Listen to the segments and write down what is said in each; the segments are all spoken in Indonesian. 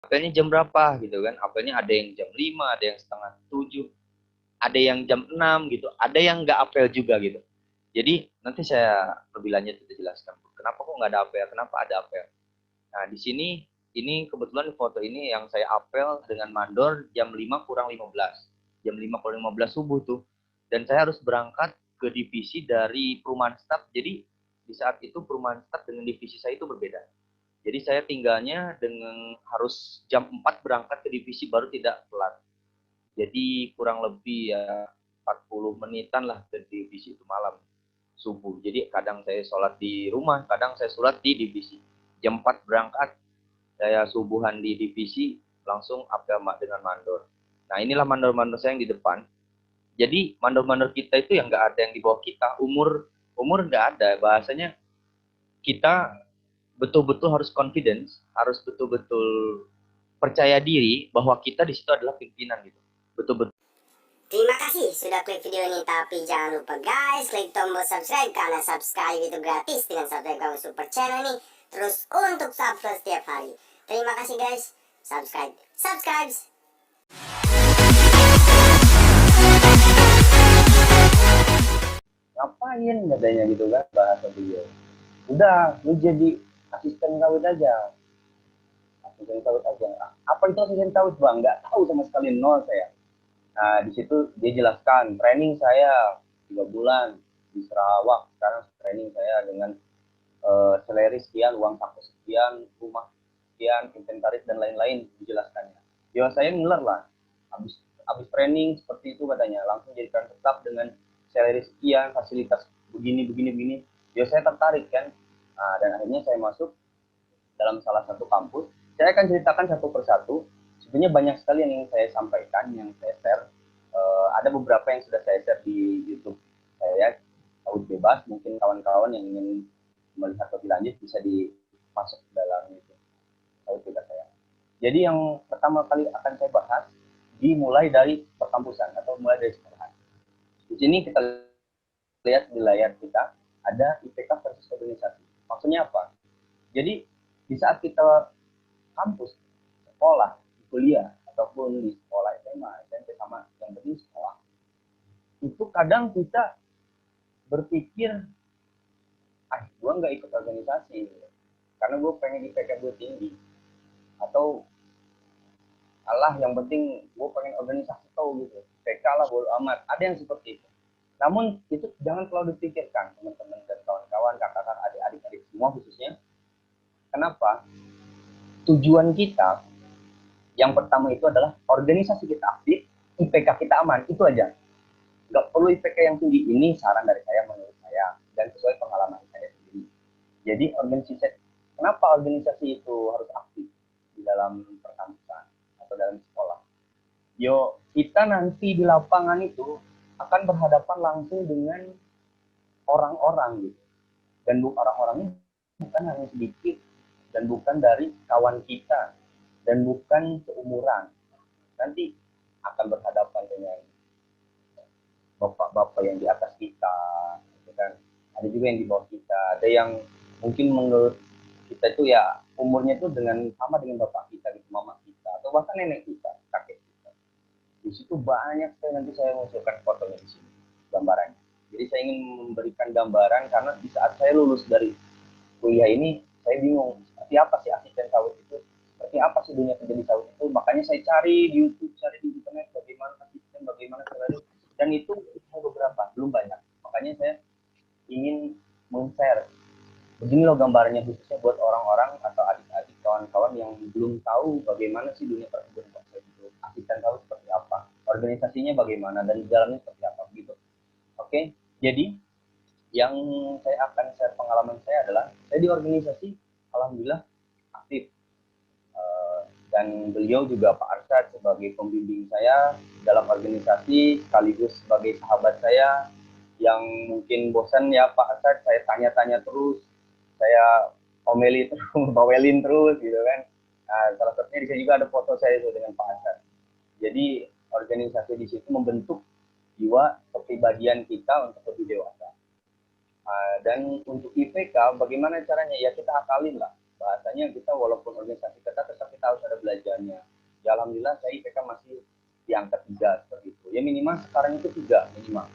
apelnya jam berapa gitu kan. Apelnya ada yang jam 5, ada yang setengah 7, ada yang jam 6 gitu, ada yang nggak apel juga gitu. Jadi nanti saya lebih lanjut kita jelaskan kenapa kok nggak ada apel, kenapa ada apel. Nah di sini ini kebetulan foto ini yang saya apel dengan mandor jam 5 kurang 15, jam 5 kurang 15 subuh tuh, dan saya harus berangkat ke divisi dari perumahan staf. Jadi di saat itu perumahan staf dengan divisi saya itu berbeda. Jadi saya tinggalnya dengan harus jam 4 berangkat ke divisi baru tidak telat. Jadi kurang lebih ya 40 menitan lah ke divisi itu malam subuh. Jadi kadang saya sholat di rumah, kadang saya sholat di divisi. Jam 4 berangkat, saya subuhan di divisi, langsung apel dengan mandor. Nah inilah mandor-mandor saya yang di depan. Jadi mandor-mandor kita itu yang nggak ada yang di bawah kita, umur nggak ada. Bahasanya kita betul-betul harus confidence, harus betul-betul percaya diri bahwa kita di situ adalah pimpinan gitu. Betul-betul. Terima kasih sudah klik video ini, tapi jangan lupa guys, klik tombol subscribe karena subscribe itu gratis. Dengan subscribe kamu support channel ini terus untuk subscribe setiap hari. Terima kasih guys, subscribe. Ngapain katanya gitu kan bahasa beliau. Udah, lu jadi asisten kawit aja. Asisten kawit aja. Apa itu asisten kawit bang? Nggak tahu sama sekali, nol saya. Nah di situ dia jelaskan training saya 3 bulan di Sarawak. Sekarang training saya dengan salary sekian, uang saku sekian, rumah sekian, inventaris dan lain-lain dijelaskannya. Ya saya ngiler lah. Habis training seperti itu katanya, langsung jadikan tetap dengan salary sekian, fasilitas begini begini begini. Ya saya tertarik kan. Nah, dan akhirnya saya masuk dalam salah satu kampus. Saya akan ceritakan satu persatu. Sebenarnya banyak sekali yang ingin saya sampaikan, yang saya share. Ada beberapa yang sudah saya share di YouTube saya, Saud Bebas. Mungkin kawan-kawan yang ingin melihat lebih lanjut bisa dimasuk dalam YouTube Saud Bebas saya. Jadi yang pertama kali akan saya bahas dimulai dari perkampusan atau mulai dari sekolahan. Di sini kita lihat di layar kita ada IPK versus organisasi. Maksudnya apa? Jadi di saat kita kampus, sekolah, kuliah, ataupun di sekolah SMA, SMP sama yang penting sekolah, itu kadang kita berpikir, gue nggak ikut organisasi, karena gue pengen IPK gue tinggi, atau alah yang penting gue pengen organisasi tau gitu, IPK lah bodo amat, ada yang seperti itu. Namun itu jangan terlalu dipikirkan teman-teman dan kawan-kawan, kakak-kakak, adik-adik semua khususnya. Kenapa? Tujuan kita yang pertama itu adalah organisasi kita aktif, IPK kita aman, itu aja. Nggak perlu IPK yang tinggi, ini saran dari saya menurut saya dan sesuai pengalaman saya sendiri. Jadi kenapa organisasi itu harus aktif di dalam perkampusan atau dalam sekolah? Kita nanti di lapangan itu akan berhadapan langsung dengan orang-orang gitu. Dan orang-orangnya bukan hanya sedikit dan bukan dari kawan kita dan bukan seumuran. Nanti akan berhadapan dengan bapak-bapak yang di atas kita, gitu kan. Ada juga yang di bawah kita. Ada yang mungkin menurut kita itu ya umurnya itu sama dengan bapak kita, gitu, mama kita, atau bahkan nenek kita, kakek kita. Di situ banyak sekali, nanti saya munculkan fotonya di sini, gambarannya. Jadi saya ingin memberikan gambaran karena di saat saya lulus dari kuliah ini, saya bingung seperti apa sih asisten sawit itu, seperti apa sih dunia kerja di sawit itu. Makanya saya cari di YouTube, cari di internet bagaimana asisten, bagaimana selalu, dan itu beberapa, belum banyak. Makanya saya ingin men-share begini loh gambarnya, khususnya buat orang-orang atau adik-adik kawan-kawan yang belum tahu bagaimana sih dunia perkebunan sawit itu, asisten sawit seperti apa, organisasinya bagaimana, dan jalannya seperti apa gitu. Oke, jadi yang saya akan share pengalaman saya adalah saya di organisasi alhamdulillah aktif. Dan beliau juga Pak Arsyad sebagai pembimbing saya dalam organisasi, sekaligus sebagai sahabat saya yang mungkin bosan ya Pak Arsyad, saya tanya-tanya terus, saya omeli terus, bawelin terus gitu kan. Nah, salah satunya di sini juga ada foto saya itu dengan Pak Arsyad. Jadi organisasi di situ membentuk jiwa kepribadian kita untuk lebih dewasa. Dan untuk IPK bagaimana caranya, ya kita akalin lah. bahasanya kita walaupun organisasi ketat tetap kita harus ada belajarnya. Ya alhamdulillah saya IPK masih di angka 3 seperti itu. Ya minimal sekarang itu 3 minimal.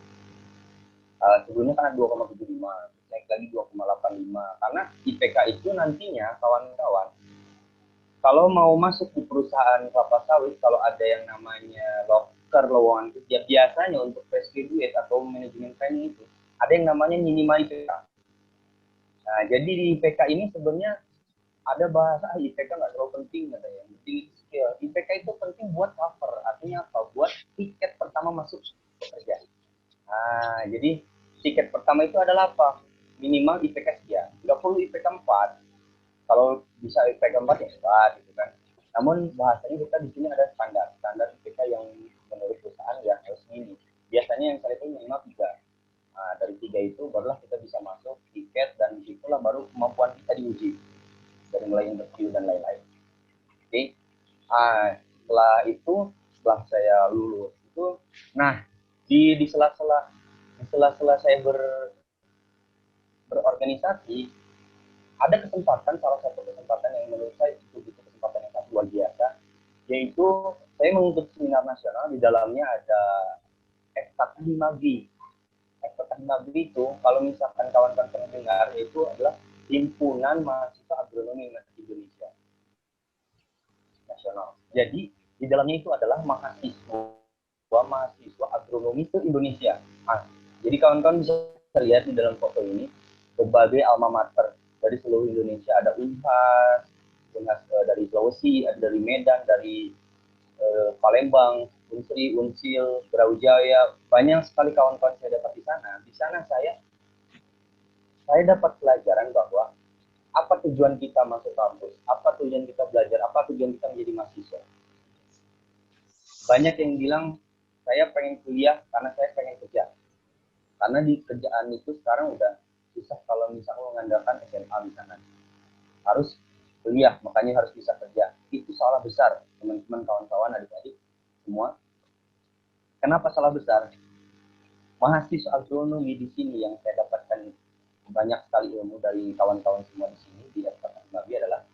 Sebelumnya kan 2,75, naik lagi 2,85. Karena IPK itu nantinya kawan-kawan kalau mau masuk di perusahaan kelapa sawit, kalau ada yang namanya loker lowongan kerja, biasanya untuk fresh graduate atau manajemen training itu ada yang namanya minimal IPK. Nah, jadi di IPK ini sebenarnya ada bahasa IPK nggak terlalu penting katanya. Yang penting skill. IPK itu penting buat cover, artinya apa? Buat tiket pertama masuk bekerja. Nah, jadi tiket pertama itu adalah apa? Minimal IPK sekian. Nggak perlu IPK 4. Kalau bisa IPK 4 ya 4 gitu kan. Namun bahasanya kita di sini ada standar IPK yang menurut perusahaan ya harus ini. Biasanya yang saya itu minimal 3. Nah, dari 3 itu barulah kita bisa masuk tiket dan disitulah baru kemampuan kita diuji dari mulai interview dan lain-lain. Oke, setelah saya lulus itu, nah di sela-sela saya berorganisasi ada kesempatan, salah satu kesempatan yang menurut saya itu kesempatan yang sangat luar biasa, yaitu saya mengikuti seminar nasional. Di dalamnya ada FKT Himagi. FKT Himagi itu kalau misalkan kawan-kawan pendengar itu adalah himpunan mahasiswa agronomi Indonesia nasional. Jadi di dalamnya itu adalah mahasiswa agronomi se Indonesia. Nah, jadi kawan-kawan bisa lihat di dalam foto ini berbagai alma mater dari seluruh Indonesia. Ada Unhas, dari Sulawesi, ada dari Medan, dari Palembang, Unsri, Unsil, Brawijaya. Banyak sekali kawan-kawan saya dapat di sana. Di sana saya dapat pelajaran bahwa apa tujuan kita masuk kampus, apa tujuan kita belajar, apa tujuan kita menjadi mahasiswa. Banyak yang bilang saya pengen kuliah karena saya pengen kerja. Karena di kerjaan itu sekarang udah susah kalau misalnya mengandalkan SMA misalnya. Harus kuliah, makanya harus bisa kerja. Itu salah besar, teman-teman, kawan-kawan, adik-adik semua. Kenapa salah besar? Mahasiswa agronomi di sini yang saya dapatkan banyak sekali ilmu dari kawan-kawan semua di sini di FKB adalah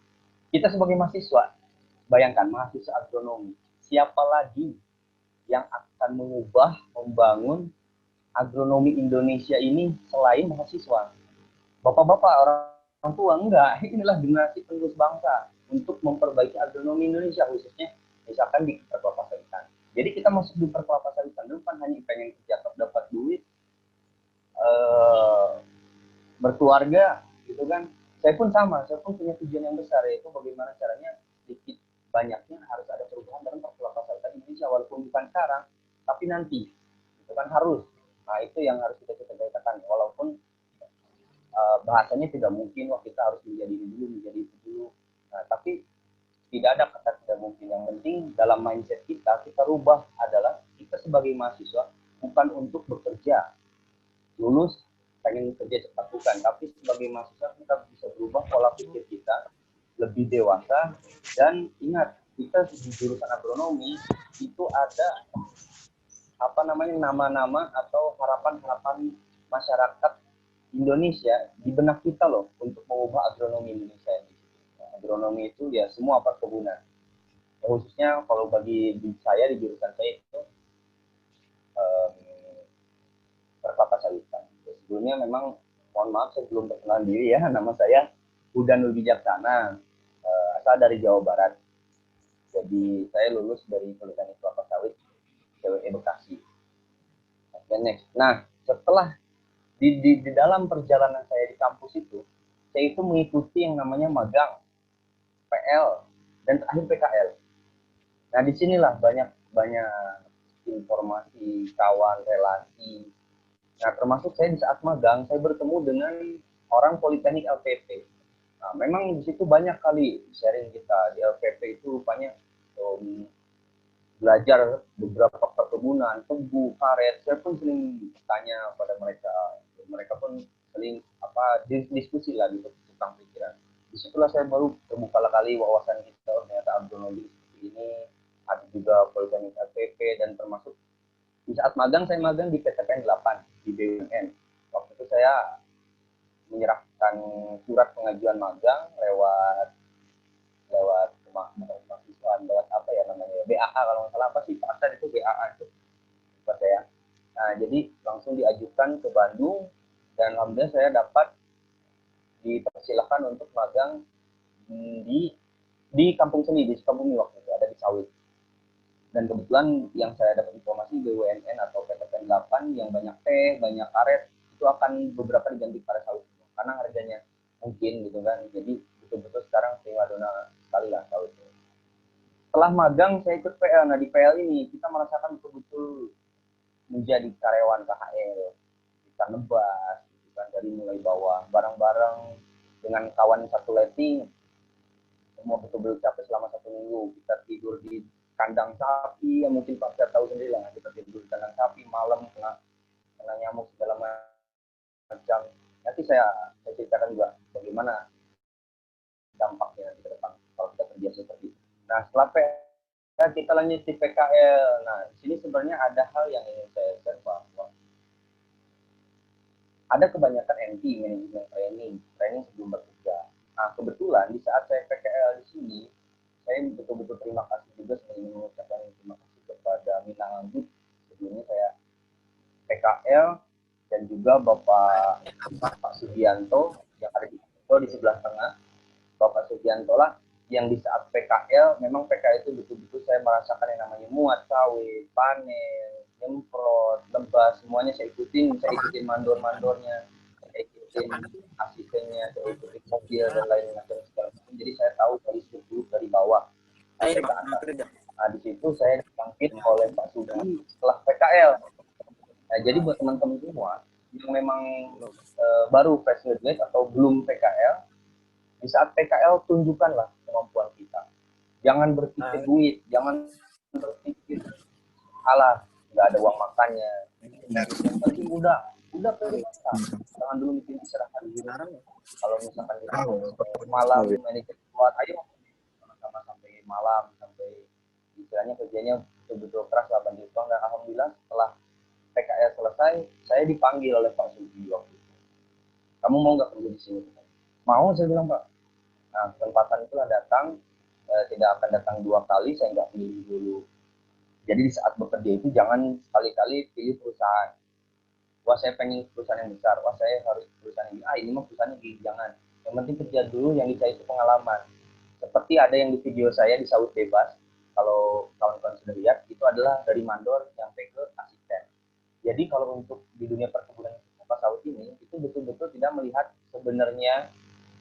kita sebagai mahasiswa, bayangkan mahasiswa agronomi, siapa lagi yang akan mengubah, membangun agronomi Indonesia ini selain mahasiswa? Bapak-bapak, orang tua, enggak. Inilah generasi penerus bangsa untuk memperbaiki agronomi Indonesia, khususnya misalkan di perkelapa sawitan. Jadi kita masuk di perkelapa sawitan bukan hanya pengen kerja dapat duit, berkeluarga gitu kan. Saya pun sama, saya pun punya tujuan yang besar, yaitu bagaimana caranya sedikit banyaknya harus ada perubahan dalam perkelapa sawitan Indonesia, walaupun bukan sekarang tapi nanti itu kan harus. Nah itu yang harus kita katakan, walaupun bahasanya tidak mungkin wah kita harus menjadi itu dulu. Nah, tapi tidak ada kata tidak mungkin. Yang penting dalam mindset kita rubah adalah kita sebagai mahasiswa bukan untuk bekerja lulus pengen kerja cepat, bukan, tapi sebagai mahasiswa kita bisa berubah pola pikir kita lebih dewasa. Dan ingat, kita di jurusan agronomi itu ada apa namanya nama-nama atau harapan-harapan masyarakat Indonesia di benak kita loh untuk mengubah agronomi Indonesia ini. Agronomi itu ya semua perkebunan. Khususnya kalau bagi saya di jurusan saya itu perkelapa sawitan. Sebelumnya memang mohon maaf saya belum perkenalan diri ya, nama saya Hudanul Bijaksana, asal dari Jawa Barat. Jadi saya lulus dari Politeknik Kelapa Sawit CWE Bekasi. Next. Nah setelah di dalam perjalanan saya di kampus itu, saya itu mengikuti yang namanya magang, PL, dan terakhir PKL. Nah disinilah banyak informasi, kawan, relasi. Nah termasuk saya di saat magang, saya bertemu dengan orang Politeknik LPP. Nah memang di situ banyak kali sharing kita. Di LPP itu rupanya belajar beberapa perkebunan, tebu, karet. Saya pun sering tanya pada mereka. Mereka pun sering diskusi lah gitu tentang pikiran. Disitulah saya baru terbuka kali wawasan kita, ternyata agronomi seperti ini. Ada juga Politeknik LPP, dan termasuk di saat magang, saya magang di PTPN 8 di BUMN. Waktu itu saya mengajukan surat pengajuan magang lewat lewat kemahasiswaan, lewat apa ya namanya, BAA kalau nggak salah, apa sih Pak Aksan itu, BAA itu buat saya. Nah, jadi langsung diajukan ke Bandung dan alhamdulillah saya dapat dipersilahkan untuk magang di kampung seni, di Sukabumi waktu itu, ada di sawit. Dan kebetulan yang saya dapat informasi BUMN atau PTPN 8 yang banyak teh, banyak karet, itu akan beberapa diganti pada sawit karena harganya mungkin gitu kan. Jadi betul-betul sekarang primadona sekali lah sawit. Setelah magang saya ikut PL. Nah di PL ini kita merasakan betul-betul menjadi karyawan KHL. Kita nebas, gitu kan, dari mulai bawah barang-barang dengan kawan satu letting, semua betul-betul capek selama 1 minggu. Kita tidur di kandang sapi, yang mungkin Pak Syar tahu sendiri lah, kita tidur di kandang sapi malam kena nyamuk segala macam. Nanti saya ceritakan juga bagaimana dampaknya di depan kalau kita kerja seperti itu. Nah setelah kita lanjut di PKL. Nah di sini sebenarnya ada hal yang ingin saya share, bahwa ada kebanyakan MT, manajemen training sebelum bekerja. Nah kebetulan di saat saya PKL di sini, saya betul-betul terima kasih juga, sebenarnya mengucapkan terima kasih kepada Minang Ambut. Sebelumnya saya PKL, dan juga Pak Sugianto yang ada di sebelah tengah. Bapak Sugianto lah yang di saat PKL, memang PKL itu betul-betul saya merasakan yang namanya muat sawit, panen, nyemprot, lebas, semuanya saya ikutin mandor-mandornya, saya ikutin asistennya, saya ikutin mobil dan lain macam segala macam. Jadi saya tahu dari struktur dari bawah sampai ke atas. Nah di situ saya dipanggil oleh Pak Sugi setelah PKL. Nah jadi buat teman-teman semua yang memang baru fresh graduate atau belum PKL, di saat PKL tunjukkanlah kemampuan kita. Jangan berpikir duit, jangan berpikir alah nggak ada uang makannya. Yang penting udah prioritas. Jangan dulu mikir istirahat dulu. Kalau misalkan kita malam manajer keluar, ayo sama-sama sampai malam, sampai istilahnya kerjanya betul-betul keras 8 jam. Dan alhamdulillah setelah PKL selesai, saya dipanggil oleh Pak Sugi waktu itu. Kamu mau nggak kerja di sini? Mau, saya bilang Pak. Nah kesempatan itulah datang, tidak akan datang 2 kali, saya nggak pilih dulu. Jadi di saat bekerja itu jangan sekali-kali pilih perusahaan. Wah saya pengen perusahaan yang besar, wah saya harus perusahaan yang ini mah perusahaan yang jangan. Yang penting kerja dulu, yang dicari itu pengalaman. Seperti ada yang di video saya di Sawit Bebas, kalau kawan-kawan sudah lihat, itu adalah dari mandor sampai ke asisten. Jadi kalau untuk di dunia perkebunan kelapa sawit ini, itu betul-betul tidak melihat sebenarnya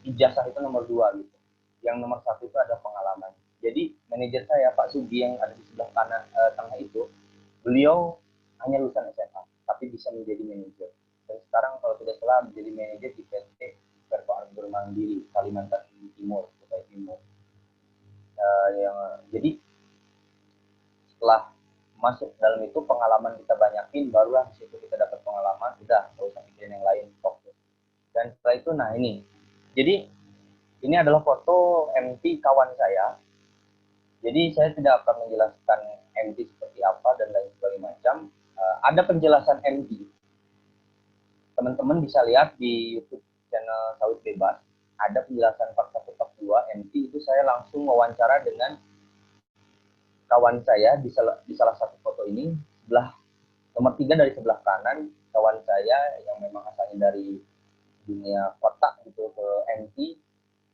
ijazah itu nomor 2 gitu. Yang nomor 1 itu ada pengalaman. Jadi manajer saya Pak Sugi yang ada di sebelah kanan tengah itu, beliau hanya lulusan SMA tapi bisa menjadi manajer. Dan sekarang kalau tidak salah menjadi manajer di PT Perko Arbor Mandiri Kalimantan Timur, Kutai Timur. Jadi setelah masuk dalam itu pengalaman kita banyakin, barulah di situ kita dapat pengalaman, udah nggak usah pikirin yang lain, fokus. Dan setelah itu, nah jadi ini adalah foto MT kawan saya. Jadi saya tidak akan menjelaskan MT seperti apa dan lain sebagainya macam. Ada penjelasan MT. Teman-teman bisa lihat di YouTube channel Sawit Bebas. Ada penjelasan part 1 part 2 MT, itu saya langsung wawancara dengan kawan saya di salah satu foto ini. Sebelah nomor 3 dari sebelah kanan, kawan saya yang memang asalnya dari dunia kotak gitu ke MT,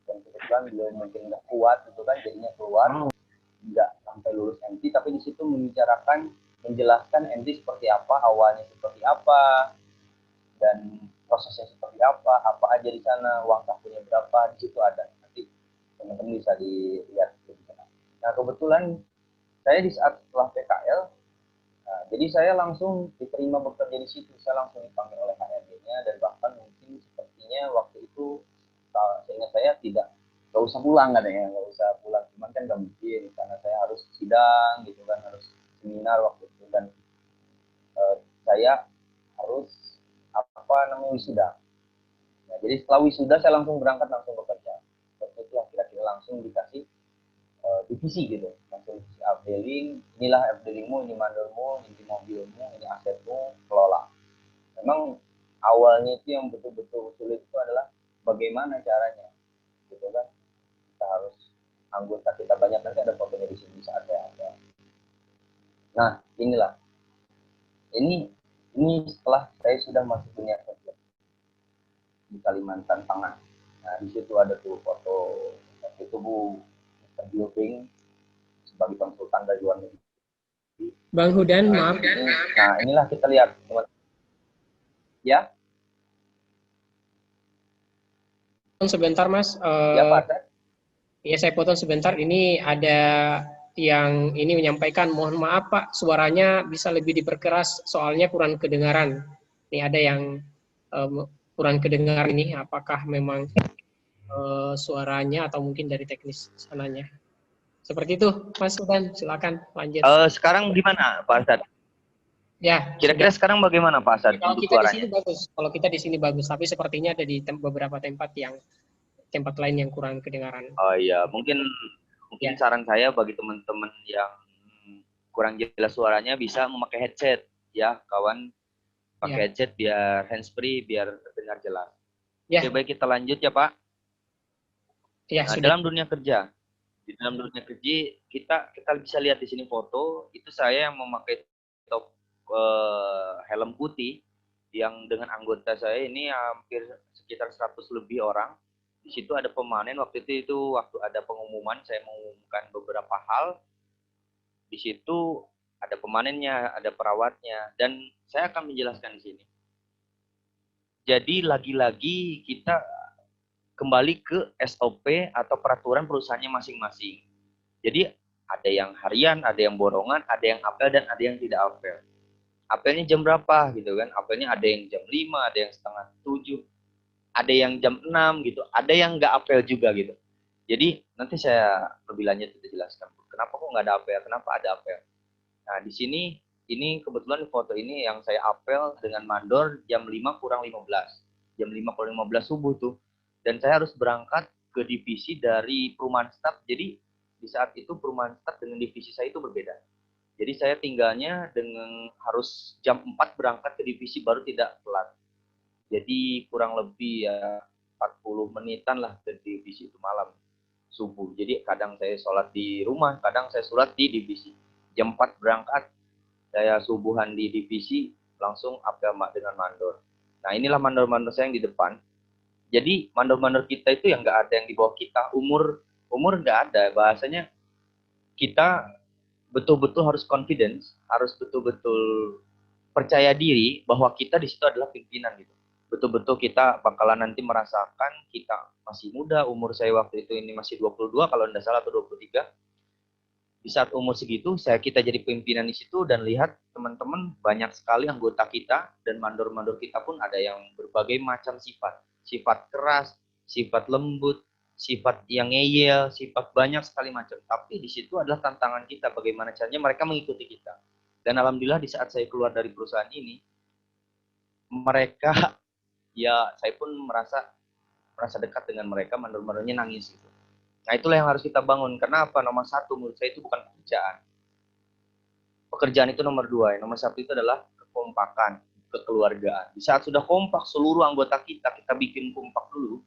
dan kebetulan beliau mungkin nggak kuat gitu kan, jadinya keluar, nggak sampai lulus MT, tapi di situ menjelaskan MT seperti apa, awalnya seperti apa, dan prosesnya seperti apa aja di sana, uang sakunya berapa, di situ ada. Nanti teman-teman bisa dilihat di sana. Nah kebetulan saya di saat setelah PKL, nah, jadi saya langsung diterima bekerja di situ, saya langsung dipanggil oleh HRD-nya, dan bahkan mungkin sepertinya waktu itu seingat saya nggak usah pulang katanya, nggak usah pulang, cuman kan nggak mungkin karena saya harus sidang gitu kan, harus seminar waktu itu, dan saya harus wisuda. Nah, jadi setelah wisuda saya langsung berangkat, langsung bekerja. Waktu itu kira-kira langsung dikasih divisi gitu, langsung divisi updealing, inilah updealingmu, ini mandormu, ini mobilmu, ini asetmu, kelola. Memang awalnya itu yang betul-betul sulit itu adalah bagaimana caranya, gitu kan? Kita harus anggota kita banyak, nanti ada fotonya di sini saat ada. Nah, inilah ini setelah saya sudah masuk dunia kerja di Kalimantan Tengah. Nah, di situ ada tuh foto itu Bu Building sebagai konsultan dari luar negeri. Bang Hudan, maaf. Nah, inilah kita lihat teman ya. Sebentar Mas, Ya Pak. ya saya potong sebentar. Ini ada yang ini menyampaikan, mohon maaf Pak, suaranya bisa lebih diperkeras, soalnya kurang kedengaran. Ini ada yang kurang kedengar ini, apakah memang suaranya atau mungkin dari teknis sananya. Seperti itu, Mas Hudan, silakan lanjut. Sekarang gimana Pak Asad? Ya, Kira-kira sekarang bagaimana Pak Asad kalau untuk kita di sini suaranya? bagus, kalau kita di sini bagus, tapi sepertinya ada di beberapa tempat lain yang kurang kedengaran. Oh iya, mungkin Ya. saran saya bagi teman-teman yang kurang jelas suaranya bisa memakai headset ya, kawan. Pakai Ya. headset biar handsfree, biar terdengar jelas. Ya. Oke, baik, kita lanjut ya Pak. Ya, Nah, sudah. dalam dunia kerja, kita bisa lihat di sini foto itu saya yang memakai top helm putih yang dengan anggota saya ini hampir sekitar 100 lebih orang. Di situ ada pemanen waktu itu waktu ada pengumuman, saya mengumumkan beberapa hal. Di situ ada pemanennya, ada perawatnya, dan saya akan menjelaskan di sini. Jadi lagi-lagi kita kembali ke SOP atau peraturan perusahaannya masing-masing. Jadi ada yang harian, ada yang borongan, ada yang apel, dan ada yang tidak apel. Apelnya jam berapa gitu kan? Apelnya ada yang jam 5, ada yang setengah 7, ada yang jam 6 gitu, ada yang nggak apel juga gitu. Jadi nanti saya lebih lanjut kita jelaskan. Kenapa kok nggak ada apel? Kenapa ada apel? Nah di sini ini kebetulan foto ini yang saya apel dengan mandor jam 5 kurang 15. Jam 5 kurang 15 subuh tuh. Dan saya harus berangkat ke divisi dari perumahan staf. Jadi di saat itu perumahan staf dengan divisi saya itu berbeda. Jadi saya tinggalnya dengan harus jam 4 berangkat ke divisi baru tidak telat. Jadi kurang lebih ya 40 menitan lah ke divisi itu malam subuh. Jadi kadang saya sholat di rumah, kadang saya sholat di divisi. Jam 4 berangkat, saya subuhan di divisi, langsung apel dengan mandor. Nah inilah mandor-mandor saya yang di depan. Jadi mandor-mandor kita itu yang nggak ada yang di bawah kita, umur nggak ada. Bahasanya kita betul-betul harus confidence, harus betul-betul percaya diri bahwa kita di situ adalah pimpinan gitu. Betul-betul kita bakalan nanti merasakan kita masih muda, umur saya waktu itu ini masih 22 kalau tidak salah atau 23. Di saat umur segitu kita jadi pimpinan di situ dan lihat teman-teman banyak sekali anggota kita dan mandor-mandor kita pun ada yang berbagai macam sifat. Sifat keras, sifat lembut, sifat yang ngeyel, sifat banyak sekali macam. Tapi di situ adalah tantangan kita bagaimana caranya mereka mengikuti kita. Dan alhamdulillah di saat saya keluar dari perusahaan ini, mereka ya saya pun merasa dekat dengan mereka, mandor-mandornya nangis gitu. Nah itulah yang harus kita bangun. Kenapa? Nomor satu menurut saya itu bukan pekerjaan. Pekerjaan itu nomor dua. Nomor satu itu adalah kekompakan, kekeluargaan. Di saat sudah kompak seluruh anggota kita bikin kompak dulu,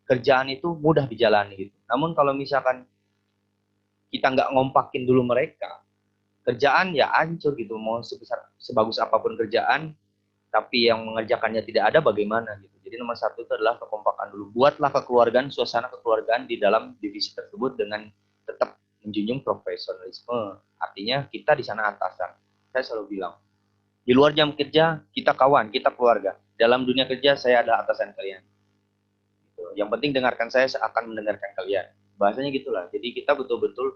kerjaan itu mudah dijalani gitu. Namun kalau misalkan kita nggak ngompakin dulu mereka, kerjaan ya hancur gitu. Mau sebagus apapun kerjaan, tapi yang mengerjakannya tidak ada bagaimana gitu. Jadi nomor satu itu adalah kekompakan dulu. Buatlah kekeluargaan, suasana kekeluargaan di dalam divisi tersebut dengan tetap menjunjung profesionalisme. Artinya kita di sana atasan. Saya selalu bilang, di luar jam kerja kita kawan, kita keluarga. Dalam dunia kerja saya adalah atasan kalian. Yang penting dengarkan saya akan mendengarkan kalian. Bahasanya gitulah. Jadi kita betul-betul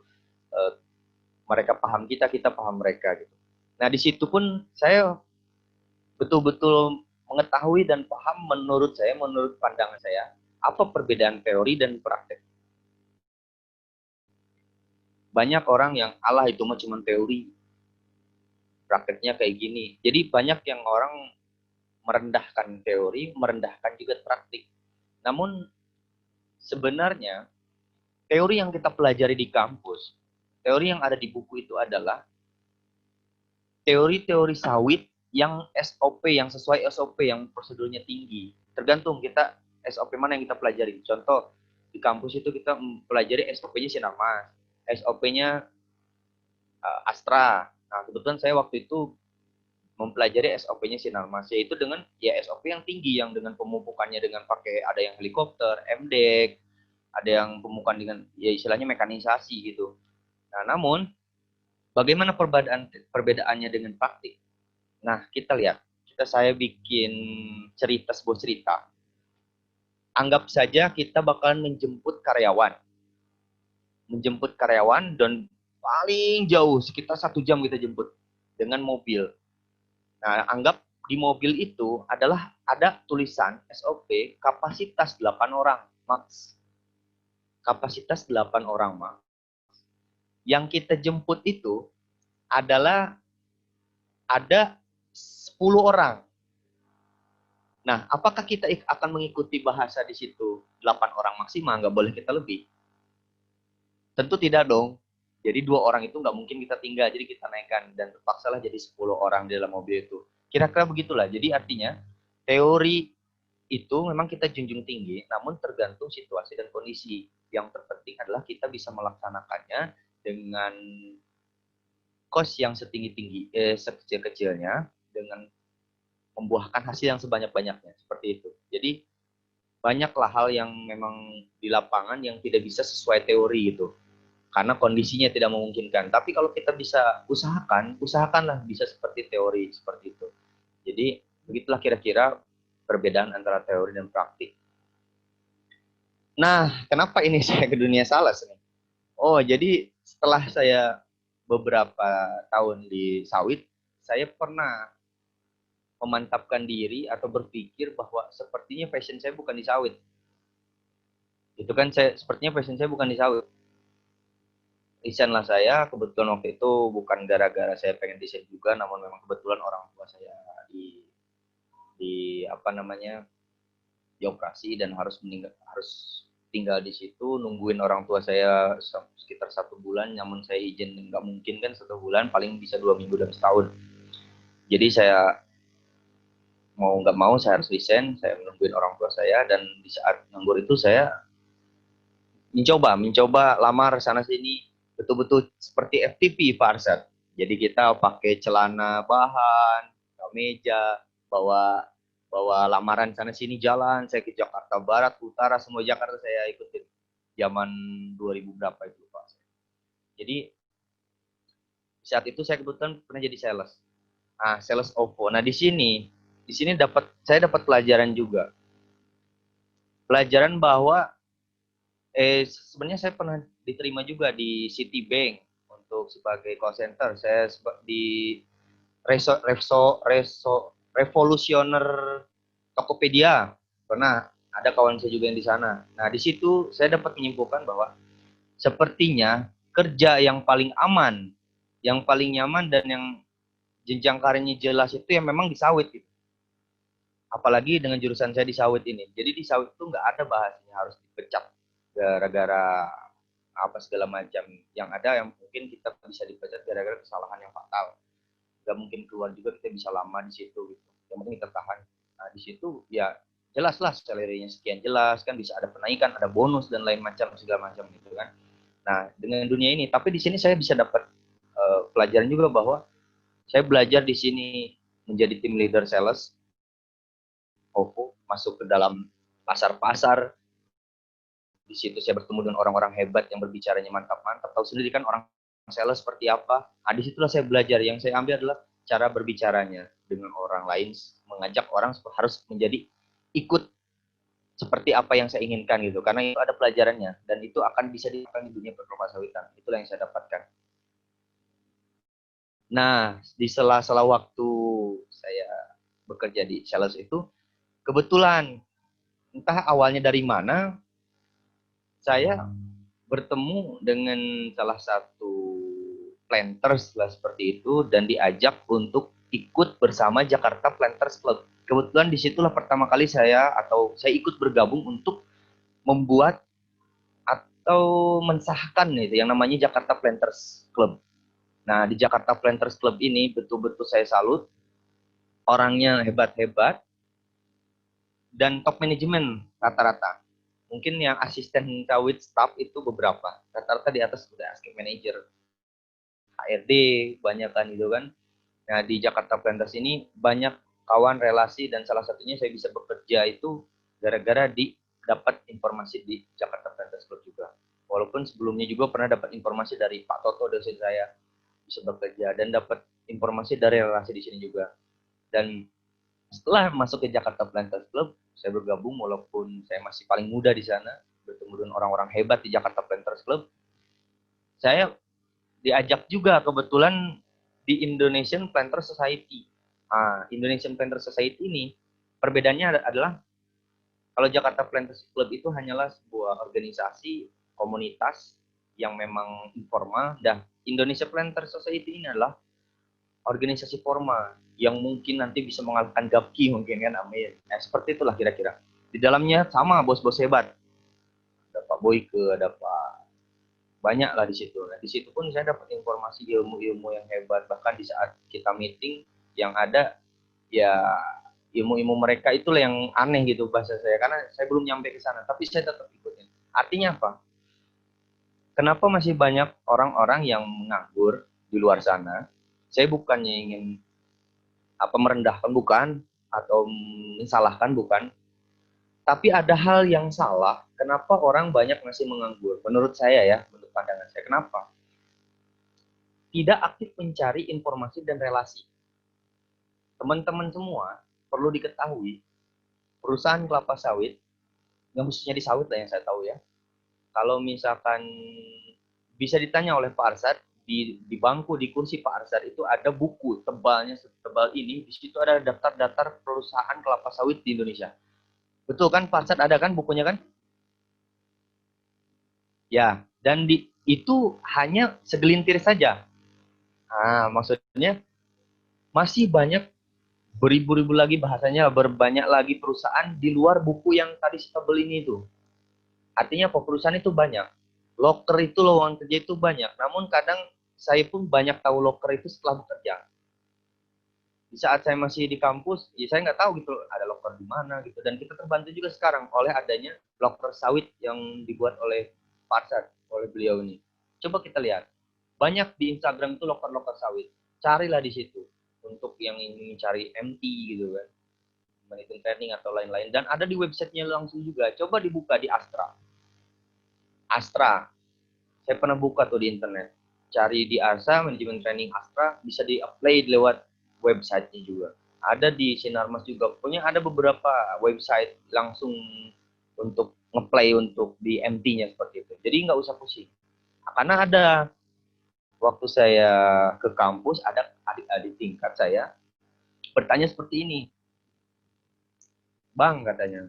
mereka paham kita paham mereka gitu. Nah di situ pun saya betul-betul mengetahui dan paham menurut pandangan saya, apa perbedaan teori dan praktek. Banyak orang yang Allah itu mah cuma teori, prakteknya kayak gini. Jadi banyak yang orang merendahkan teori, merendahkan juga praktik. Namun sebenarnya teori yang kita pelajari di kampus, teori yang ada di buku itu adalah teori-teori sawit yang SOP, yang sesuai SOP, yang prosedurnya tinggi. Tergantung kita SOP mana yang kita pelajari. Contoh, di kampus itu kita mempelajari SOP-nya Sinarmas, SOP-nya Astra. Nah, kebetulan saya waktu itu mempelajari SOP-nya Sinarmas, yaitu dengan ya SOP yang tinggi, yang dengan pemupukannya dengan pakai ada yang helikopter, MDEK, ada yang pemupukan dengan ya istilahnya mekanisasi gitu. Nah, namun bagaimana perbedaannya dengan praktik? Nah, kita lihat. Saya bikin sebuah cerita. Anggap saja kita bakalan menjemput karyawan. Menjemput karyawan dan paling jauh, sekitar 1 jam kita jemput dengan mobil. Nah, anggap di mobil itu adalah ada tulisan SOP kapasitas 8 orang max. Kapasitas 8 orang max. Yang kita jemput itu adalah ada 10 orang. Nah, apakah kita akan mengikuti bahasa di situ 8 orang maksimal, nggak boleh kita lebih? Tentu tidak dong. Jadi 2 orang itu nggak mungkin kita tinggal, jadi kita naikkan dan terpaksalah jadi 10 orang di dalam mobil itu. Kira-kira begitulah. Jadi artinya teori itu memang kita junjung tinggi, namun tergantung situasi dan kondisi. Yang terpenting adalah kita bisa melaksanakannya dengan cost yang sekecil-kecilnya, dengan membuahkan hasil yang sebanyak-banyaknya. Seperti itu. Jadi banyaklah hal yang memang di lapangan yang tidak bisa sesuai teori gitu. Karena kondisinya tidak memungkinkan. Tapi kalau kita bisa usahakanlah bisa seperti teori, seperti itu. Jadi, begitulah kira-kira perbedaan antara teori dan praktik. Nah, kenapa ini saya ke dunia sales nih? Oh, jadi setelah saya beberapa tahun di sawit, saya pernah memantapkan diri atau berpikir bahwa sepertinya passion saya bukan di sawit. Itu kan sepertinya passion saya bukan di sawit. Desain lah saya, kebetulan waktu itu bukan gara-gara saya pengen desain juga, namun memang kebetulan orang tua saya di operasi dan harus tinggal di situ, nungguin orang tua saya sekitar 1 bulan, namun saya izin nggak mungkin kan 1 bulan, paling bisa 2 minggu dan setahun. Jadi saya mau nggak mau saya harus resign, saya menungguin orang tua saya, dan di saat nganggur itu saya mencoba lamar sana sini, betul-betul seperti FTP Pak Arsad. Jadi kita pakai celana bahan, kemeja, bawa lamaran sana sini jalan. Saya ke Jakarta Barat, Utara, semua Jakarta saya ikutin. Zaman 2000 berapa itu Pak. Jadi saat itu saya kebetulan pernah jadi sales. Sales OVO. Nah, di sini saya dapat pelajaran juga. Pelajaran bahwa sebenarnya saya pernah diterima juga di Citibank untuk sebagai call center. Saya di Revolusioner Tokopedia. Pernah ada kawan saya juga yang di sana. Nah, di situ saya dapat menyimpulkan bahwa sepertinya kerja yang paling aman, yang paling nyaman, dan yang jenjang karirnya jelas itu yang memang di sawit gitu. Apalagi dengan jurusan saya di sawit ini. Jadi di sawit itu nggak ada bahasanya harus dipecat gara-gara apa segala macam. Yang ada yang mungkin kita bisa dipecat gara-gara kesalahan yang fatal. Nggak mungkin keluar juga, kita bisa lama di situ gitu. Yang penting kita tahan. Nah, di situ ya jelaslah salary-nya sekian, jelas kan, bisa ada penaikan, ada bonus dan lain macam segala macam gitu kan. Nah, dengan dunia ini, tapi di sini saya bisa dapat pelajaran juga bahwa saya belajar di sini menjadi tim leader sales OVO, masuk ke dalam pasar-pasar. Di situ saya bertemu dengan orang-orang hebat yang berbicaranya mantap-mantap. Tahu sendiri kan orang sales seperti apa. Nah, disitulah saya belajar. Yang saya ambil adalah cara berbicaranya dengan orang lain, mengajak orang harus menjadi ikut seperti apa yang saya inginkan gitu. Karena itu ada pelajarannya dan itu akan bisa diterapkan di dunia perkelapa sawitan. Itulah yang saya dapatkan. Nah, di sela-sela waktu saya bekerja di sales itu, kebetulan entah awalnya dari mana, saya bertemu dengan salah satu planters lah seperti itu, dan diajak untuk ikut bersama Jakarta Planters Club. Kebetulan disitulah pertama kali saya ikut bergabung untuk membuat atau mensahkan itu yang namanya Jakarta Planters Club. Nah, di Jakarta Planters Club ini betul-betul saya salut, orangnya hebat-hebat, dan top manajemen rata-rata. Mungkin yang asisten sawit staff itu beberapa, rata-rata di atas udah escape manager, HRD, banyak kan gitu kan. Nah, di Jakarta Planters ini banyak kawan relasi dan salah satunya saya bisa bekerja itu gara-gara dapat informasi di Jakarta Planters Club juga. Walaupun sebelumnya juga pernah dapat informasi dari Pak Toto dosen saya bisa bekerja dan dapat informasi dari relasi di sini juga. Dan setelah masuk ke Jakarta Planters Club, saya bergabung walaupun saya masih paling muda di sana, bertemu dengan orang-orang hebat di Jakarta Planters Club. Saya diajak juga kebetulan di Indonesian Planter Society. Indonesian Planter Society ini perbedaannya adalah kalau Jakarta Planters Club itu hanyalah sebuah organisasi komunitas yang memang informal, dan Indonesia Planter Society ini adalah organisasi formal yang mungkin nanti bisa mengalahkan GAPKI mungkin kan, amin. Seperti itulah kira-kira. Di dalamnya sama bos-bos hebat. Ada Pak Boyke, ada Pak banyak lah di situ. Nah, di situ pun saya dapat informasi ilmu-ilmu yang hebat. Bahkan di saat kita meeting yang ada ya ilmu-ilmu mereka itulah yang aneh gitu bahasa saya, karena saya belum nyampe ke sana, tapi saya tetap ikutin. Artinya apa? Kenapa masih banyak orang-orang yang menganggur di luar sana? Saya bukannya ingin merendahkan, bukan, atau mensalahkan, bukan. Tapi ada hal yang salah, kenapa orang banyak masih menganggur? Menurut saya ya, menurut pandangan saya. Kenapa? Tidak aktif mencari informasi dan relasi. Teman-teman semua perlu diketahui, perusahaan kelapa sawit, yang khususnya di sawit lah yang saya tahu ya, kalau misalkan bisa ditanya oleh Pak Arsad, di bangku, di kursi Pak Arsad itu ada buku tebalnya setebal ini, di situ ada daftar-daftar perusahaan kelapa sawit di Indonesia. Betul kan Pak Arsad, ada kan bukunya kan? Ya, dan itu hanya segelintir saja. Maksudnya masih banyak beribu-ribu lagi, bahasanya berbanyak lagi perusahaan di luar buku yang tadi setebal ini itu. Artinya apa? Perusahaan itu banyak. Loker itu, lowongan kerja itu banyak. Namun kadang saya pun banyak tahu loker itu setelah bekerja. Di saat saya masih di kampus, ya saya nggak tahu gitu ada loker di mana gitu. Dan kita terbantu juga sekarang oleh adanya loker sawit yang dibuat oleh Pak Arsad, oleh beliau ini. Coba kita lihat. Banyak di Instagram itu loker-loker sawit. Carilah di situ. Untuk yang ingin cari MT gitu kan. Manajemen training atau lain-lain. Dan ada di websitenya langsung juga. Coba dibuka di Astra. Astra. Saya pernah buka tuh di internet. Cari di ASA, manajemen training Astra, bisa di-apply lewat websitenya juga. Ada di Sinarmas juga. Punya ada beberapa website langsung untuk ngeplay untuk di MT-nya seperti itu. Jadi nggak usah pusing. Karena ada waktu saya ke kampus, ada adik-adik tingkat saya bertanya seperti ini. Bang, katanya,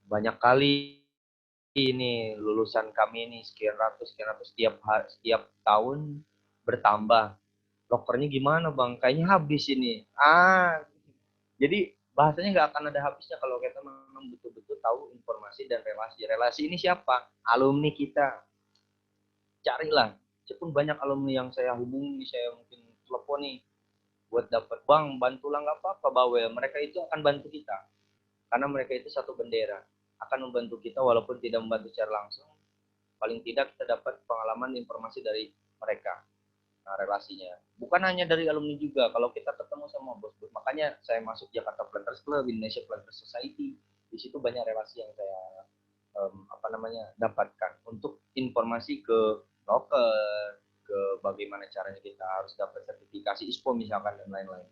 banyak kali ini lulusan kami ini sekian ratus setiap tahun bertambah. Lokernya gimana bang? Kayaknya habis ini. Jadi bahasanya nggak akan ada habisnya kalau kita memang betul-betul tahu informasi dan relasi. Relasi ini siapa? Alumni kita. Carilah. Meskipun banyak alumni yang saya hubungi, saya mungkin telepon nih buat dapat bang, bantulah nggak apa-apa bawel. Mereka itu akan bantu kita. Karena mereka itu satu bendera. Akan membantu kita walaupun tidak membantu secara langsung. Paling tidak kita dapat pengalaman informasi dari mereka. Relasinya. Bukan hanya dari alumni juga, kalau kita ketemu sama bos-bos. Makanya saya masuk Jakarta Planters Club, Indonesia Planters Society. Di situ banyak relasi yang saya dapatkan untuk informasi ke loker, ke bagaimana caranya kita harus dapat sertifikasi ISPO misalkan dan lain-lain.